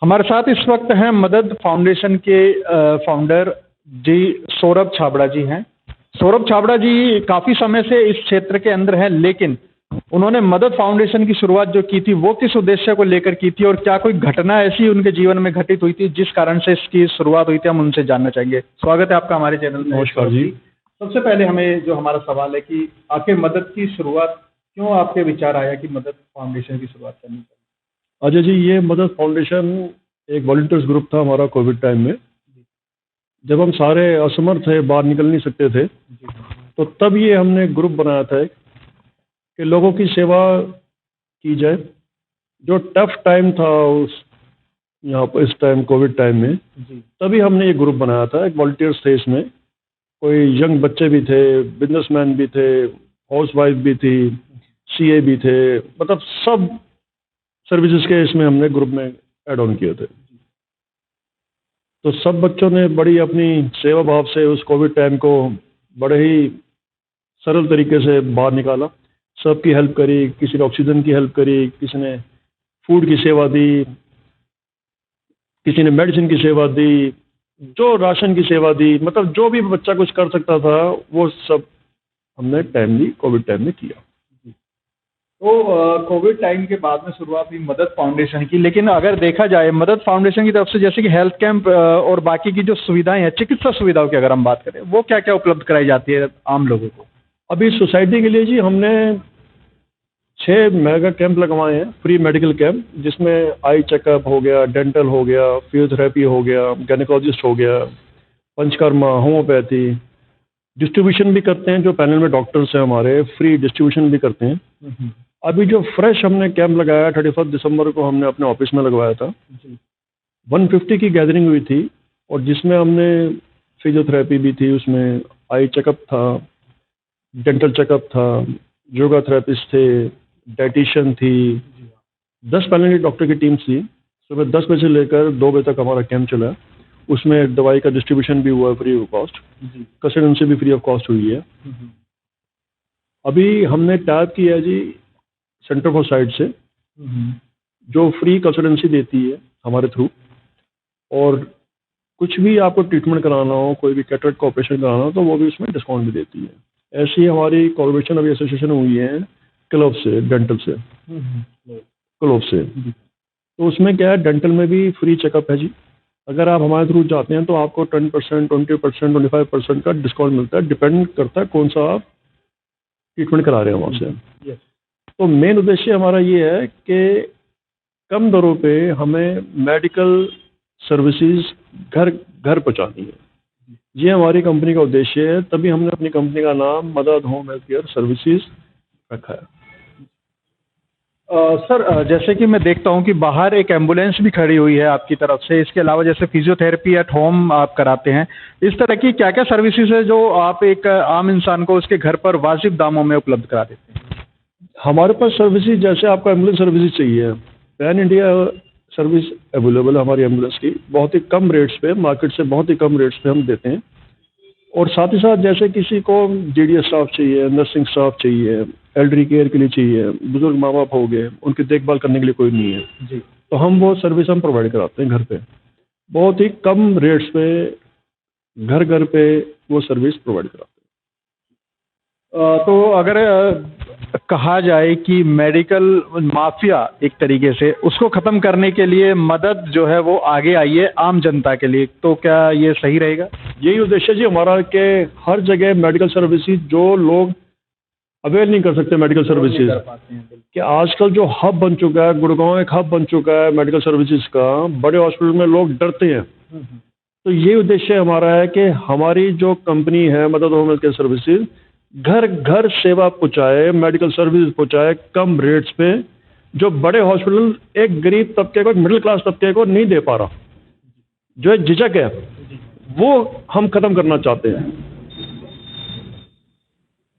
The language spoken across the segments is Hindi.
हमारे साथ इस वक्त हैं मदद फाउंडेशन के फाउंडर जी सौरभ छाबड़ा जी हैं। सौरभ छाबड़ा जी काफ़ी समय से इस क्षेत्र के अंदर हैं, लेकिन उन्होंने मदद फाउंडेशन की शुरुआत जो की थी वो किस उद्देश्य को लेकर की थी और क्या कोई घटना ऐसी उनके जीवन में घटित हुई थी जिस कारण से इसकी शुरुआत हुई थी, हम उनसे जानना चाहेंगे। स्वागत है आपका हमारे चैनल में। नमस्कार जी। सबसे पहले हमें जो हमारा सवाल है कि आखिर मदद की शुरुआत क्यों आपके विचार आया कि मदद फाउंडेशन की शुरुआत करनी चाहिए? अजय जी, ये मदद फाउंडेशन एक वॉलंटियर्स ग्रुप था हमारा कोविड टाइम में, जब हम सारे असमर्थ थे, बाहर निकल नहीं सकते थे, तो तब ये हमने ग्रुप बनाया था कि लोगों की सेवा की जाए। जो टफ टाइम था उस यहाँ पर इस टाइम कोविड टाइम में, तभी हमने ये ग्रुप बनाया था। एक वॉलंटियर्स थे इसमें, कोई यंग बच्चे भी थे, बिजनेसमैन भी थे, हाउसवाइफ भी थी, सीए भी थे, मतलब सब सर्विसेज के इसमें हमने ग्रुप में ऐड ऑन किए थे। तो सब बच्चों ने बड़ी अपनी सेवा भाव से उस कोविड टाइम को बड़े ही सरल तरीके से बाहर निकाला। सबकी हेल्प करी, किसी ने ऑक्सीजन की हेल्प करी, किसी ने फूड की सेवा दी, किसी ने मेडिसिन की सेवा दी, जो राशन की सेवा दी, मतलब जो भी बच्चा कुछ कर सकता था वो सब हमने टाइमली कोविड टाइम में किया। तो कोविड टाइम के बाद में शुरुआत हुई मदद फाउंडेशन की, लेकिन अगर देखा जाए मदद फाउंडेशन की तरफ से जैसे कि हेल्थ कैंप और बाकी की जो सुविधाएं हैं, चिकित्सा सुविधाओं की अगर हम बात करें, वो क्या क्या उपलब्ध कराई जाती है आम लोगों को? अभी सोसाइटी के लिए जी हमने 6 मेगा कैंप लगवाए हैं, फ्री मेडिकल कैंप, जिसमें आई चेकअप हो गया, डेंटल हो गया, फिजियोथेरेपी हो गया, गायनेकोलॉजिस्ट हो गया, पंचकर्मा, होम्योपैथी। डिस्ट्रीब्यूशन भी करते हैं, जो पैनल में डॉक्टर्स हैं हमारे, फ्री डिस्ट्रीब्यूशन भी करते हैं। अभी जो फ्रेश हमने कैंप लगाया 31 दिसंबर को हमने अपने ऑफिस में लगवाया था। 150 की गैदरिंग हुई थी, और जिसमें हमने फिजियोथेरेपी भी थी, उसमें आई चेकअप था, डेंटल चेकअप था, योगा थेरेपिस्ट थे, डाइटिशियन थी, 10 पैनल की डॉक्टर की टीम थी। सुबह 10 बजे से लेकर 2 बजे तक हमारा कैंप चला। उसमें दवाई का डिस्ट्रीब्यूशन भी हुआ फ्री ऑफ कॉस्ट, कंसल्टेंसी भी फ्री ऑफ कॉस्ट हुई है। अभी हमने टैप किया जी सेंटर फॉर साइट से, जो फ्री कंसल्टेंसी देती है हमारे थ्रू, और कुछ भी आपको ट्रीटमेंट कराना हो, कोई भी कैटरेक्ट का ऑपरेशन कराना हो, तो वो भी उसमें डिस्काउंट भी देती है। ऐसी हमारी कोलैबोरेशन अभी एसोसिएशन हुई है क्लब से, डेंटल से, क्लब से। तो उसमें क्या है, डेंटल में भी फ्री चेकअप है जी। अगर आप हमारे थ्रू जाते हैं तो आपको 10%, 20%, 25% का डिस्काउंट मिलता है, डिपेंड करता है कौन सा आप ट्रीटमेंट करा रहे हैं वहाँ से। तो मेन उद्देश्य हमारा ये है कि कम दरों पे हमें मेडिकल सर्विसेज घर घर पहुँचानी है। ये हमारी कंपनी का उद्देश्य है, तभी हमने अपनी कंपनी का नाम मदद होम हेल्थ केयर सर्विसेज रखा है। सर, जैसे कि मैं देखता हूं कि बाहर एक एम्बुलेंस भी खड़ी हुई है आपकी तरफ से, इसके अलावा जैसे फिजियोथेरेपी एट होम आप कराते हैं, इस तरह की क्या क्या सर्विसेज है जो आप एक आम इंसान को उसके घर पर वाजिब दामों में उपलब्ध करा देते हैं? हमारे पास सर्विसेज, जैसे आपको एम्बुलेंस सर्विसेज चाहिए, पैन इंडिया सर्विस अवेलेबल है हमारी एम्बुलेंस की, बहुत ही कम रेट्स पे, मार्केट से बहुत ही कम रेट्स पे हम देते हैं। और साथ ही साथ जैसे किसी को डीडीएस स्टाफ चाहिए, नर्सिंग स्टाफ चाहिए, एल्डरी केयर के लिए चाहिए, बुजुर्ग माँ बाप हो गए, उनकी देखभाल करने के लिए कोई नहीं है जी, तो हम वो सर्विस हम प्रोवाइड कराते हैं घर पे, बहुत ही कम रेट्स पे, घर घर पे वो सर्विस प्रोवाइड कराते हैं। तो अगर कहा जाए कि मेडिकल माफिया एक तरीके से, उसको खत्म करने के लिए मदद जो है वो आगे आई है आम जनता के लिए, तो क्या ये सही रहेगा? यही उद्देश्य जी हमारा, कि हर जगह मेडिकल सर्विसेज जो लोग अवेयर नहीं कर सकते, मेडिकल सर्विसेज, कि आजकल जो हब बन चुका है, गुड़गांव एक हब बन चुका है मेडिकल सर्विसेज का, बड़े हॉस्पिटल में लोग डरते हैं। तो ये उद्देश्य हमारा है कि हमारी जो कंपनी है मदद होम हेल्थ केयर सर्विसेज घर घर सेवा पहुँचाए, मेडिकल सर्विस पहुँचाए कम रेट्स पे, जो बड़े हॉस्पिटल एक गरीब तबके को, मिडिल क्लास तबके को नहीं दे पा रहा, जो एक झिझक है, वो हम खत्म करना चाहते हैं।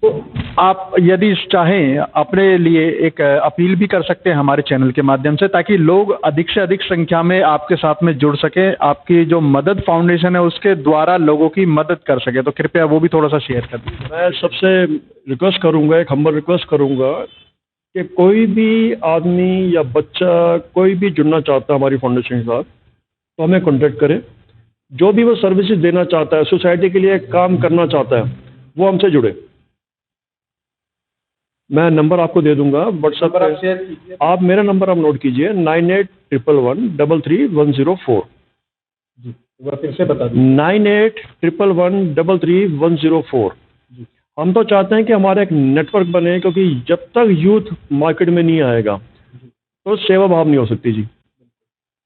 तो आप यदि चाहें अपने लिए एक अपील भी कर सकते हैं हमारे चैनल के माध्यम से, ताकि लोग अधिक से अधिक संख्या में आपके साथ में जुड़ सके, आपकी जो मदद फाउंडेशन है उसके द्वारा लोगों की मदद कर सके, तो कृपया वो भी थोड़ा सा शेयर कर दीजिए। मैं सबसे रिक्वेस्ट करूंगा, एक हम्बल रिक्वेस्ट करूंगा कि कोई भी आदमी या बच्चा कोई भी जुड़ना चाहता है हमारी फाउंडेशन के साथ तो हमें कांटेक्ट करे। जो भी वो सर्विसेज देना चाहता है, सोसाइटी के लिए काम करना चाहता है, वो हमसे जुड़े। मैं नंबर आपको दे दूंगा व्हाट्सएप पर, शेयर कीजिए। आप मेरा नंबर आप नोट कीजिए 9811133104। जी, एक बार फिर से बता दीजिए। 9811133104। हम तो चाहते हैं कि हमारा एक नेटवर्क बने, क्योंकि जब तक यूथ मार्केट में नहीं आएगा तो सेवा भाव नहीं हो सकती जी।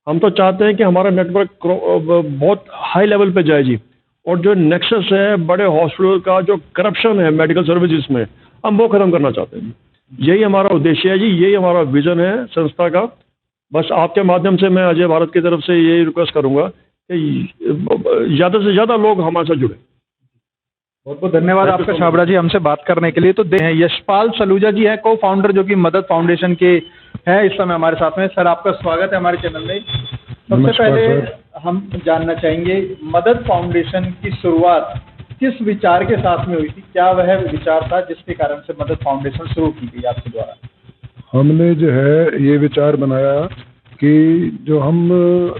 हम तो चाहते हैं कि हमारा नेटवर्क बहुत हाई लेवल पे जाए जी, और जो नेक्सस है बड़े हॉस्पिटल का, जो करप्शन है मेडिकल सर्विसेज में, हम वो खत्म करना चाहते हैं। यही हमारा उद्देश्य है जी, यही हमारा विजन है संस्था का। बस आपके माध्यम से मैं अजय भारत की तरफ से यही रिक्वेस्ट करूंगा कि ज़्यादा से ज़्यादा लोग हमारे साथ जुड़े। बहुत बहुत धन्यवाद आपका छाबड़ा जी हमसे बात करने के लिए। तो यशपाल सलूजा जी हैं, को फाउंडर, जो कि मदद फाउंडेशन के हैं, इस समय हमारे साथ में। सर, आपका स्वागत है हमारे चैनल में। सबसे पहले हम जानना चाहेंगे, मदद फाउंडेशन की शुरुआत किस विचार के साथ में हुई थी? क्या वह विचार था जिसके कारण से मदद फाउंडेशन शुरू की गई आपके द्वारा? हमने जो है ये विचार बनाया कि जो हम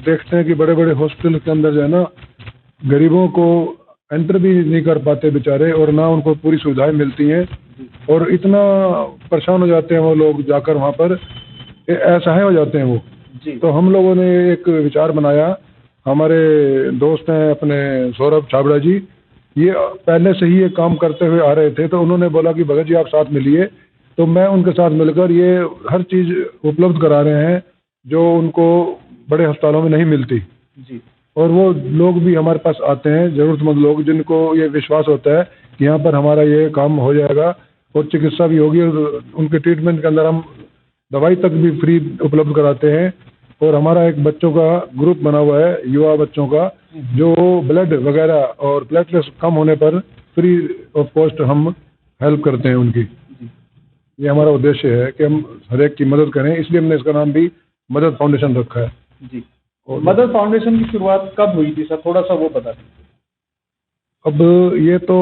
देखते हैं कि बड़े बड़े हॉस्पिटल के अंदर जो है ना, गरीबों को एंटर भी नहीं कर पाते बेचारे, और ना उनको पूरी सुविधाएं मिलती हैं, और इतना परेशान हो जाते हैं वो लोग जाकर वहाँ पर, असहाय हो जाते हैं वो जी। तो हम लोगों ने एक विचार बनाया। हमारे दोस्त हैं अपने सौरभ छाबड़ा जी, ये पहले से ही ये काम करते हुए आ रहे थे, तो उन्होंने बोला कि भगत जी आप साथ मिलिए। तो मैं उनके साथ मिलकर ये हर चीज़ उपलब्ध करा रहे हैं जो उनको बड़े अस्पतालों में नहीं मिलती जी। और वो लोग भी हमारे पास आते हैं, ज़रूरतमंद लोग, जिनको ये विश्वास होता है कि यहाँ पर हमारा ये काम हो जाएगा और चिकित्सा भी होगी, और उनके ट्रीटमेंट के अंदर हम दवाई तक भी फ्री उपलब्ध कराते हैं। और हमारा एक बच्चों का ग्रुप बना हुआ है, युवा बच्चों का, जो ब्लड वगैरह और प्लेटलेट्स कम होने पर फ्री ऑफ कॉस्ट हम हेल्प करते हैं उनकी। ये हमारा उद्देश्य है कि हम हर एक की मदद करें, इसलिए हमने इसका नाम भी मदद फाउंडेशन रखा है जी। और मदद फाउंडेशन की शुरुआत कब हुई थी सर, थोड़ा सा वो बता दीजिए। अब ये तो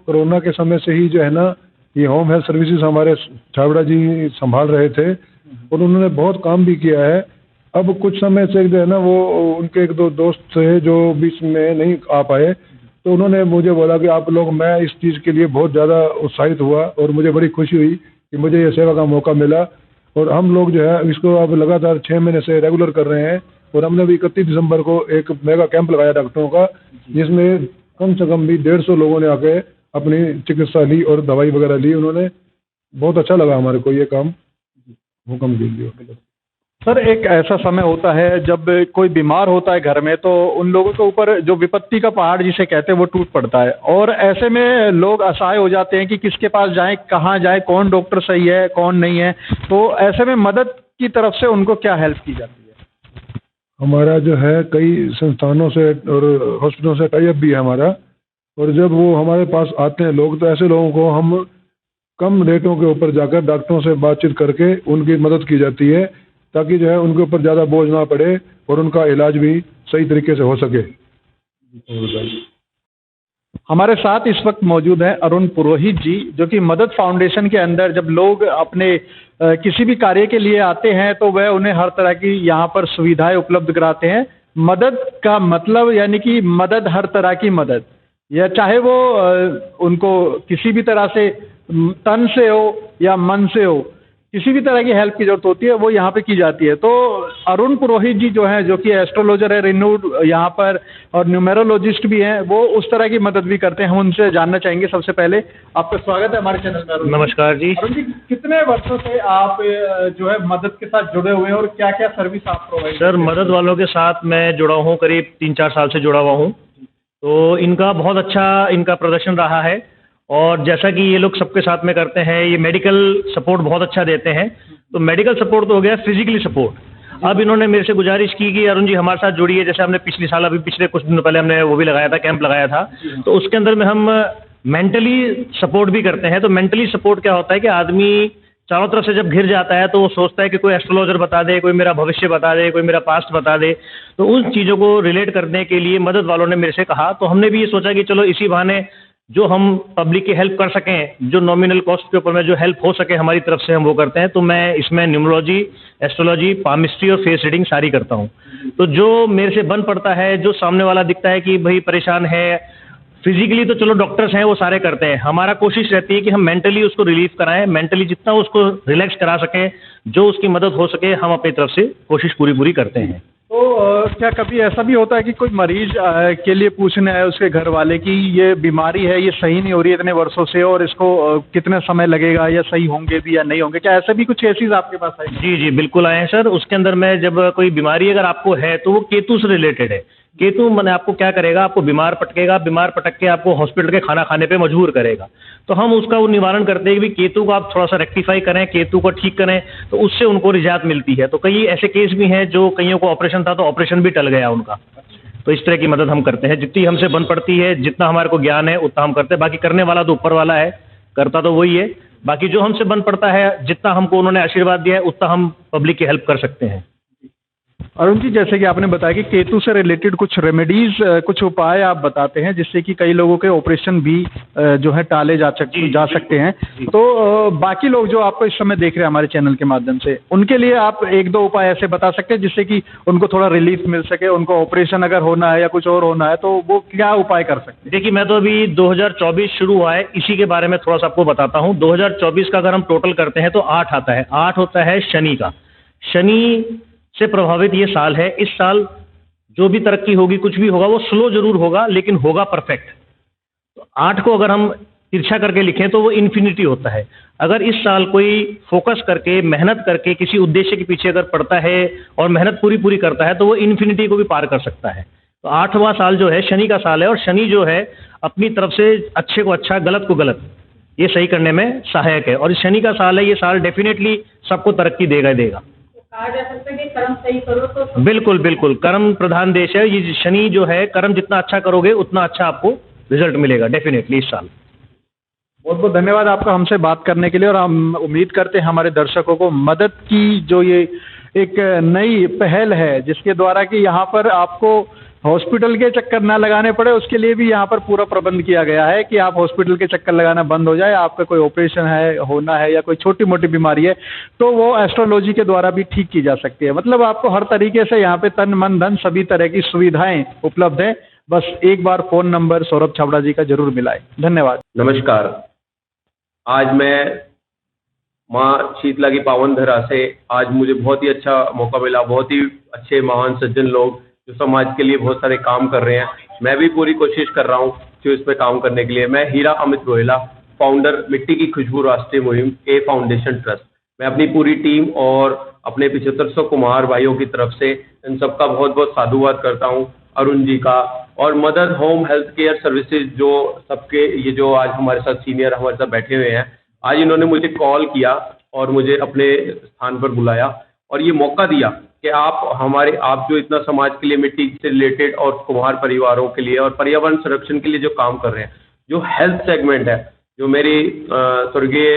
कोरोना के समय से ही जो है ना, ये होम हेल्थ सर्विसेज हमारे छाबड़ा जी संभाल रहे थे, और उन्होंने बहुत काम भी किया है। अब कुछ समय से जो है ना, वो उनके एक दो दोस्त थे जो बीच में नहीं आ पाए, तो उन्होंने मुझे बोला कि आप लोग, मैं इस चीज़ के लिए बहुत ज़्यादा उत्साहित हुआ और मुझे बड़ी खुशी हुई कि मुझे ये सेवा का मौका मिला। और हम लोग जो है इसको अब लगातार 6 महीने से रेगुलर कर रहे हैं। और हमने भी 31 दिसंबर को एक मेगा कैंप लगाया डॉक्टरों का, जिसमें कम से कम भी 150 लोगों ने आके अपनी चिकित्सा ली और दवाई वगैरह ली। उन्होंने बहुत अच्छा लगा हमारे को ये काम, हुक्म के लिए। सर, एक ऐसा समय होता है जब कोई बीमार होता है घर में, तो उन लोगों के ऊपर जो विपत्ति का पहाड़ जिसे कहते हैं वो टूट पड़ता है, और ऐसे में लोग असहाय हो जाते हैं कि किसके पास जाएं, कहाँ जाएं, कौन डॉक्टर सही है, कौन नहीं है। तो ऐसे में मदद की तरफ से उनको क्या हेल्प की जाती है? हमारा जो है कई संस्थानों से और हॉस्पिटलों से टाई अप भी है हमारा, और जब वो हमारे पास आते हैं लोग, तो ऐसे लोगों को हम कम रेटों के ऊपर जाकर डॉक्टरों से बातचीत करके उनकी मदद की जाती है, ताकि जो है उनके ऊपर ज़्यादा बोझ ना पड़े और उनका इलाज भी सही तरीके से हो सके। हमारे साथ इस वक्त मौजूद हैं अरुण पुरोहित जी, जो कि मदद फाउंडेशन के अंदर जब लोग अपने किसी भी कार्य के लिए आते हैं तो वह उन्हें हर तरह की यहाँ पर सुविधाएं उपलब्ध कराते हैं। मदद का मतलब यानी कि मदद, हर तरह की मदद, या चाहे वो उनको किसी भी तरह से तन से हो या मन से हो, किसी भी तरह की हेल्प की जरूरत होती है वो यहाँ पे की जाती है। तो अरुण पुरोहित जी जो हैं, जो कि एस्ट्रोलॉजर है रिन्यूड यहाँ पर, और न्यूमेरोलॉजिस्ट भी हैं, वो उस तरह की मदद भी करते हैं। हम उनसे जानना चाहेंगे। सबसे पहले आपका स्वागत है हमारे चैनल में। नमस्कार जी। अरुण जी, कितने वर्षों से आप जो है मदद के साथ जुड़े हुए हैं, और क्या क्या सर्विस आप प्रोवाइड? सर, मदद वालों के साथ मैं जुड़ा हूँ, करीब 3-4 साल से जुड़ा हुआ हूँ। तो इनका बहुत अच्छा इनका प्रदर्शन रहा है, और जैसा कि ये लोग सबके साथ में करते हैं, ये मेडिकल सपोर्ट बहुत अच्छा देते हैं। तो मेडिकल सपोर्ट तो हो गया, फिजिकली सपोर्ट। अब इन्होंने मेरे से गुजारिश की कि अरुण जी हमारे साथ जुड़िए। जैसे हमने पिछले साल, अभी पिछले कुछ दिनों पहले हमने वो भी लगाया था, कैंप लगाया था, तो उसके अंदर में हम मेंटली सपोर्ट भी करते हैं। तो मेंटली सपोर्ट क्या होता है कि आदमी चारों तरफ से जब घिर जाता है तो वो सोचता है कि कोई एस्ट्रोलॉजर बता दे, कोई मेरा भविष्य बता दे, कोई मेरा पास्ट बता दे। तो उन चीज़ों को रिलेट करने के लिए मदद वालों ने मेरे से कहा, तो हमने भी ये सोचा कि चलो इसी बहाने जो हम पब्लिक की हेल्प कर सकें, जो नॉमिनल कॉस्ट के ऊपर में जो हेल्प हो सके हमारी तरफ से हम वो करते हैं। तो मैं इसमें न्यूमरोलॉजी, एस्ट्रोलॉजी, पामिस्ट्री और फेस रीडिंग सारी करता हूँ। तो जो मेरे से बन पड़ता है, जो सामने वाला दिखता है कि भाई परेशान है फिजिकली, तो चलो डॉक्टर्स हैं वो सारे करते हैं। हमारा कोशिश रहती है कि हम मेंटली उसको रिलीफ कराएं, मेंटली जितना उसको रिलैक्स करा सकें, जो उसकी मदद हो सके हम अपनी तरफ से कोशिश पूरी करते हैं। तो क्या कभी ऐसा भी होता है कि कोई मरीज के लिए पूछने आए उसके घर वाले कि ये बीमारी है, ये सही नहीं हो रही है इतने वर्षों से, और इसको कितना समय लगेगा या सही होंगे भी या नहीं होंगे, क्या ऐसे भी कुछ केसेस आपके पास आए? जी जी बिल्कुल आए हैं सर। उसके अंदर में जब कोई बीमारी अगर आपको है तो वो केतु से रिलेटेड है। केतु मैंने आपको क्या करेगा, आपको बीमार पटकेगा, बीमार पटक के आपको हॉस्पिटल के खाना खाने पे मजबूर करेगा। तो हम उसका वो निवारण करते हैं कि केतु को आप थोड़ा सा रेक्टिफाई करें, केतु को ठीक करें, तो उससे उनको निजात मिलती है। तो कई ऐसे केस भी हैं जो कईयों को ऑपरेशन था तो ऑपरेशन भी टल गया उनका। तो इस तरह की मदद हम करते हैं, जितनी हमसे बन पड़ती है, जितना हमारे को ज्ञान है उतना हम करते हैं। बाकी करने वाला तो ऊपर वाला है, करता तो वही है। बाकी जो हमसे बन पड़ता है, जितना हमको उन्होंने आशीर्वाद दिया है उतना हम पब्लिक की हेल्प कर सकते हैं। अरुण जी, जैसे कि आपने बताया कि केतु से रिलेटेड कुछ रेमेडीज, कुछ उपाय आप बताते हैं जिससे कि कई लोगों के ऑपरेशन भी जो है टाले जा सकते हैं। तो बाकी लोग जो आपको इस समय देख रहे हैं हमारे चैनल के माध्यम से, उनके लिए आप एक दो उपाय ऐसे बता सकते हैं जिससे कि उनको थोड़ा रिलीफ मिल सके, उनको ऑपरेशन अगर होना है या कुछ और होना है तो वो क्या उपाय कर सकते हैं? देखिए, मैं तो अभी 2024 शुरू हुआ है, इसी के बारे में थोड़ा सा आपको बताता हूँ। 2024 का अगर हम टोटल करते हैं तो 8 आता है। 8 होता है शनि का। शनि से प्रभावित ये साल है। इस साल जो भी तरक्की होगी, कुछ भी होगा, वो स्लो जरूर होगा लेकिन होगा परफेक्ट। तो 8 को अगर हम तिरछा करके लिखें तो वो इन्फिनिटी होता है। अगर इस साल कोई फोकस करके, मेहनत करके किसी उद्देश्य के पीछे अगर पड़ता है और मेहनत पूरी करता है तो वो इन्फिनिटी को भी पार कर सकता है। तो 8वां साल जो है शनि का साल है, और शनि जो है अपनी तरफ से अच्छे को अच्छा, गलत को गलत, ये सही करने में सहायक है। और इस शनि का साल है, ये साल डेफिनेटली सबको तरक्की देगा। कहा जा सकता है कि कर्म सही करो तो बिल्कुल बिल्कुल, कर्म प्रधान देश है ये। शनि जो है, कर्म जितना अच्छा करोगे उतना अच्छा आपको रिजल्ट मिलेगा डेफिनेटली इस साल। बहुत बहुत धन्यवाद आपका हमसे बात करने के लिए, और हम उम्मीद करते हैं हमारे दर्शकों को मदद की जो ये एक नई पहल है, जिसके द्वारा कि यहाँ पर आपको हॉस्पिटल के चक्कर ना लगाने पड़े, उसके लिए भी यहाँ पर पूरा प्रबंध किया गया है कि आप हॉस्पिटल के चक्कर लगाना बंद हो जाए। आपका कोई ऑपरेशन है, होना है, या कोई छोटी मोटी बीमारी है तो वो एस्ट्रोलॉजी के द्वारा भी ठीक की जा सकती है। मतलब आपको हर तरीके से यहाँ पे तन मन धन सभी तरह की सुविधाएं उपलब्ध है। बस एक बार फ़ोन नंबर सौरभ छाबड़ा जी का जरूर मिलाएं। धन्यवाद। नमस्कार। आज मैं माँ शीतला की पावन धरा से आज मुझे बहुत ही अच्छा मौका मिला। बहुत ही अच्छे महान सज्जन लोग जो समाज के लिए बहुत सारे काम कर रहे हैं। मैं भी पूरी कोशिश कर रहा हूँ जो इस पे काम करने के लिए। मैं हीरा अमित रोहिला, फाउंडर मिट्टी की खुशबू राष्ट्रीय मुहिम ए फाउंडेशन ट्रस्ट। मैं अपनी पूरी टीम और अपने 7500 कुम्हार भाइयों की तरफ से इन सबका बहुत बहुत साधुवाद करता हूँ। अरुण जी का और मदद होम हेल्थ केयर सर्विसेज, जो सबके ये जो आज हमारे साथ सीनियर हमारे साथ बैठे हुए हैं, आज इन्होंने मुझे कॉल किया और मुझे अपने स्थान पर बुलाया और ये मौका दिया कि आप जो इतना समाज के लिए मिट्टी से रिलेटेड और कुम्हार परिवारों के लिए और पर्यावरण संरक्षण के लिए जो काम कर रहे हैं, जो हेल्थ सेगमेंट है, जो मेरी स्वर्गीय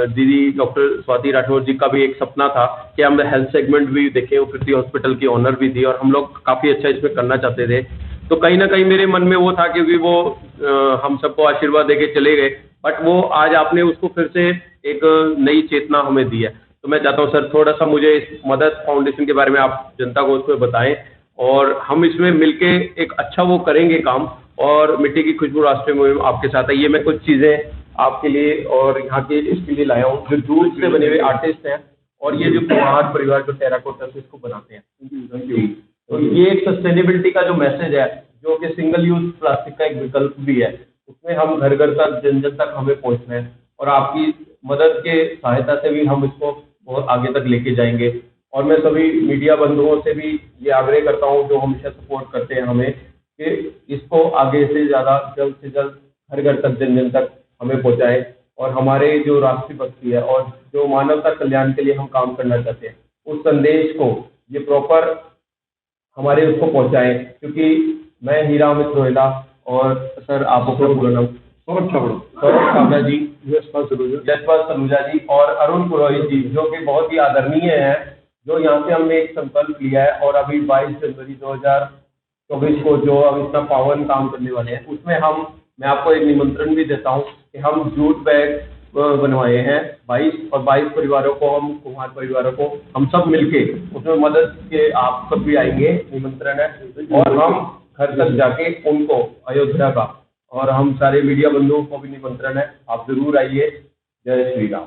दीदी डॉक्टर स्वाति राठौर जी का भी एक सपना था कि हम हेल्थ सेगमेंट भी देखें। वो कृति हॉस्पिटल की ऑनर भी थी और हम लोग काफ़ी अच्छा इसमें करना चाहते थे। तो कहीं ना कहीं मेरे मन में वो था, क्योंकि वो हम सबको आशीर्वाद देके चले गए, बट वो आज आपने उसको फिर से एक नई चेतना हमें दी है। तो मैं चाहता हूँ सर, थोड़ा सा मुझे इस मदद फाउंडेशन के बारे में आप जनता को उसमें बताएं और हम इसमें मिलके एक अच्छा वो करेंगे काम। और मिट्टी की खुशबू राष्ट्रीय मुहिम आपके साथ है। ये मैं कुछ चीज़ें आपके लिए और यहाँ के इसके लिए लाया हूँ, जो जूट से बने हुए आर्टिस्ट हैं और ये जो कुम्हार परिवार जो टेराकोटा से इसको बनाते हैं। तो ये एक सस्टेनेबिलिटी का जो मैसेज है, जो कि सिंगल यूज प्लास्टिक का एक विकल्प भी है, उसमें हम घर घर तक, जन जन तक हमें पहुँचना है और आपकी मदद के सहायता से भी हम इसको बहुत आगे तक लेके जाएंगे। और मैं सभी मीडिया बंधुओं से भी ये आग्रह करता हूँ जो हमेशा सपोर्ट करते हैं हमें, कि इसको आगे से ज़्यादा जल्द से जल्द घर घर तक, जन जन तक हमें पहुँचाएं और हमारे जो राष्ट्रभक्ति है और जो मानवता कल्याण के लिए हम काम करना चाहते हैं, उस संदेश को ये प्रॉपर हमारे उसको पहुँचाएं। क्योंकि मैं हीरा अमित रोहिला और सर आप अपना पूरा नाम? सौरभ छाबड़ा जी, यशपाल सलूजा जी और अरुण पुरोहित जी, जो कि बहुत ही आदरणीय हैं, जो यहाँ से हमने एक संकल्प लिया है और अभी 22 जनवरी 2024 को जो हम इतना पावन काम करने वाले हैं, उसमें हम मैं आपको एक निमंत्रण भी देता हूँ कि हम जूट बैग बनवाए हैं 22 परिवारों को, हम कुम्हार परिवारों को हम सब मिलके उसमें मदद के आप सब भी आएंगे, निमंत्रण है। और हम घर तक जाके उनको अयोध्या का, और हम सारे मीडिया बंधुओं को भी निमंत्रण है, आप जरूर आइए। जय श्री राम।